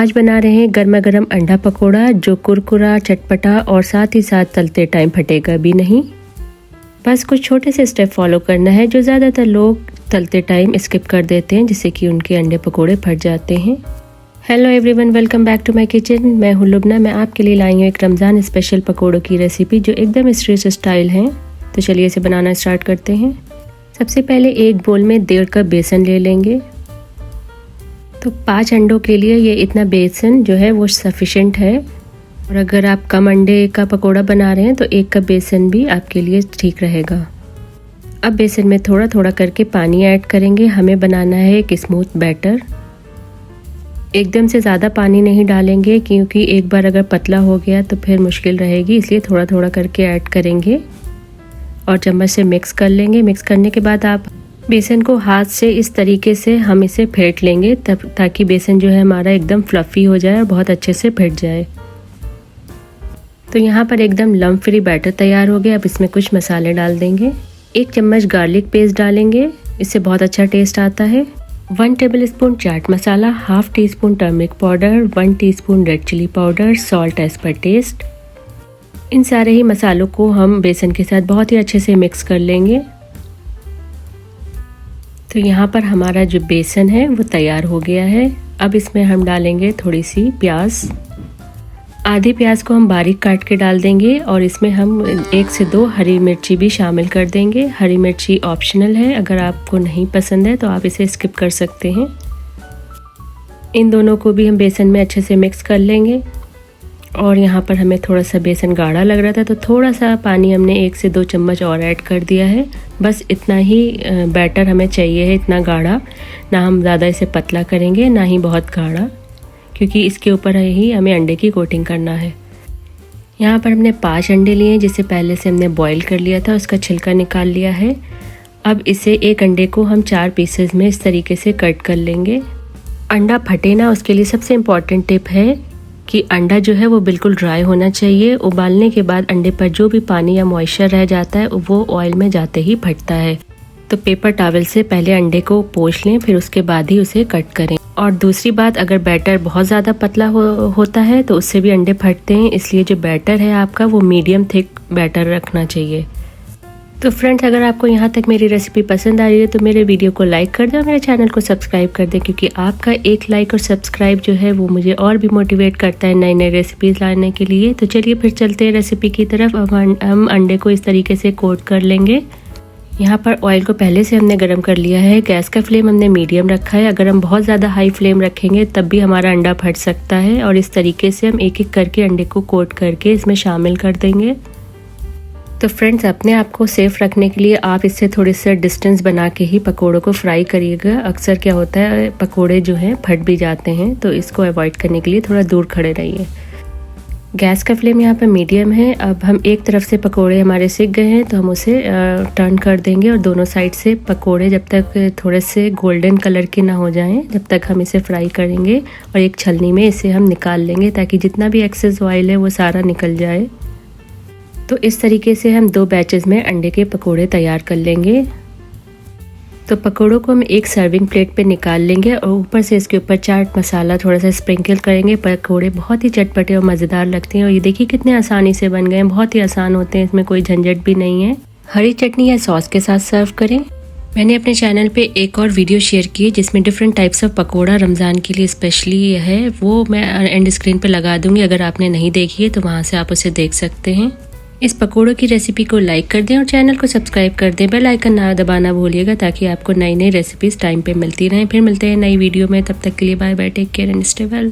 आज बना रहे हैं गर्मा गर्म अंडा पकोड़ा जो कुरकुरा चटपटा और साथ ही साथ तलते टाइम फटेगा भी नहीं। बस कुछ छोटे से स्टेप फॉलो करना है जो ज़्यादातर लोग तलते टाइम स्किप कर देते हैं, जिससे कि उनके अंडे पकोड़े फट जाते हैं। Hello everyone, welcome back to my kitchen. मैं हूं लुबना। मैं आपके लिए लाई हूँ एक रमज़ान स्पेशल पकोड़ों की रेसिपी जो एकदम स्ट्रीट स्टाइल है। तो चलिए इसे बनाना स्टार्ट करते हैं। सबसे पहले एक बोल में 1.5 कप बेसन ले लेंगे। तो 5 अंडों के लिए ये इतना बेसन जो है वो सफिशेंट है, और अगर आप कम अंडे का पकोड़ा बना रहे हैं तो 1 कप बेसन भी आपके लिए ठीक रहेगा। अब बेसन में थोड़ा थोड़ा करके पानी ऐड करेंगे। हमें बनाना है एक स्मूथ बैटर। एकदम से ज़्यादा पानी नहीं डालेंगे क्योंकि एक बार अगर पतला हो गया तो फिर मुश्किल रहेगी, इसलिए थोड़ा थोड़ा करके ऐड करेंगे और चम्मच से मिक्स कर लेंगे। मिक्स करने के बाद आप बेसन को हाथ से इस तरीके से हम इसे फेंट लेंगे ताकि बेसन जो है हमारा एकदम फ्लफ़ी हो जाए और बहुत अच्छे से फेंट जाए। तो यहाँ पर एकदम लम्प फ्री बैटर तैयार हो गया। अब इसमें कुछ मसाले डाल देंगे। 1 चम्मच गार्लिक पेस्ट डालेंगे, इससे बहुत अच्छा टेस्ट आता है। 1 tablespoon chaat masala, half teaspoon turmeric powder, 1 teaspoon red chilli powder, salt as per taste. इन सारे ही मसालों को हम बेसन के साथ बहुत ही अच्छे से मिक्स कर लेंगे। तो यहाँ पर हमारा जो बेसन है वो तैयार हो गया है। अब इसमें हम डालेंगे थोड़ी सी प्याज। आधी प्याज को हम बारीक काट के डाल देंगे और इसमें हम 1 से 2 हरी मिर्ची भी शामिल कर देंगे। हरी मिर्ची ऑप्शनल है, अगर आपको नहीं पसंद है तो आप इसे स्किप कर सकते हैं। इन दोनों को भी हम बेसन में अच्छे से मिक्स कर लेंगे। और यहाँ पर हमें थोड़ा सा बेसन गाढ़ा लग रहा था तो थोड़ा सा पानी हमने 1 से 2 चम्मच और ऐड कर दिया है। बस इतना ही बैटर हमें चाहिए है, इतना गाढ़ा। ना हम ज़्यादा इसे पतला करेंगे ना ही बहुत गाढ़ा, क्योंकि इसके ऊपर ही हमें अंडे की कोटिंग करना है। यहाँ पर हमने 5 अंडे लिए हैं, जिसे पहले से हमने बॉईल कर लिया था, उसका छिलका निकाल लिया है। अब इसे एक अंडे को हम 4 पीसेस में इस तरीके से कट कर लेंगे। अंडा फटे ना, उसके लिए सबसे इम्पॉर्टेंट टिप है कि अंडा जो है वो बिल्कुल ड्राई होना चाहिए। उबालने के बाद अंडे पर जो भी पानी या मॉइस्चर रह जाता है वो ऑयल में जाते ही फटता है। तो पेपर टॉवल से पहले अंडे को पोंछ लें, फिर उसके बाद ही उसे कट करें। और दूसरी बात, अगर बैटर बहुत ज़्यादा पतला होता है तो उससे भी अंडे फटते हैं, इसलिए जो बैटर है आपका वो मीडियम थिक बैटर रखना चाहिए। तो फ्रेंड्स, अगर आपको यहाँ तक मेरी रेसिपी पसंद आ रही है तो मेरे वीडियो को लाइक कर दें और मेरे चैनल को सब्सक्राइब कर दें, क्योंकि आपका एक लाइक और सब्सक्राइब जो है वो मुझे और भी मोटिवेट करता है नई नई रेसिपीज़ लाने के लिए। तो चलिए फिर चलते हैं रेसिपी की तरफ। अब हम अंडे को इस तरीके से कोट कर लेंगे। यहाँ पर ऑयल को पहले से हमने गर्म कर लिया है। गैस का फ्लेम हमने मीडियम रखा है। अगर हम बहुत ज़्यादा हाई फ्लेम रखेंगे तब भी हमारा अंडा फट सकता है। और इस तरीके से हम एक एक करके अंडे को कोट करके इसमें शामिल कर देंगे। तो फ्रेंड्स, अपने आप को सेफ रखने के लिए आप इससे थोड़ी सा डिस्टेंस बना के ही पकोड़ों को फ्राई करिएगा। अक्सर क्या होता है, पकोड़े जो हैं फट भी जाते हैं, तो इसको अवॉइड करने के लिए थोड़ा दूर खड़े रहिए। गैस का फ्लेम यहाँ पर मीडियम है। अब हम एक तरफ से पकोड़े हमारे सिक गए हैं तो हम उसे टर्न कर देंगे, और दोनों साइड से पकोड़े जब तक थोड़े से गोल्डन कलर के ना हो जाएं जब तक हम इसे फ्राई करेंगे। और एक छलनी में इसे हम निकाल लेंगे ताकि जितना भी एक्सेस ऑयल है वो सारा निकल जाए। तो इस तरीके से हम 2 बैचेस में अंडे के पकोड़े तैयार कर लेंगे। तो पकोड़ों को हम एक सर्विंग प्लेट पे निकाल लेंगे और ऊपर से इसके ऊपर चाट मसाला थोड़ा सा स्प्रिंकल करेंगे। पकोड़े बहुत ही चटपटे और मज़ेदार लगते हैं, और ये देखिए कितने आसानी से बन गए हैं। बहुत ही आसान होते हैं, इसमें कोई झंझट भी नहीं है। हरी चटनी या सॉस के साथ सर्व करें। मैंने अपने चैनल पे एक और वीडियो शेयर की है जिसमें different types of pakora Ramzan के लिए स्पेशली है, वो मैं एंड स्क्रीन पे लगा दूंगी। अगर आपने नहीं देखी है तो वहाँ से आप उसे देख सकते हैं। इस पकोड़ों की रेसिपी को लाइक कर दें और चैनल को सब्सक्राइब कर दें। बेल आइकन ना दबाना भूलिएगा ताकि आपको नई नई रेसिपीज़ टाइम पे मिलती रहें। फिर मिलते हैं नई वीडियो में, तब तक के लिए bye bye, take care and stay well.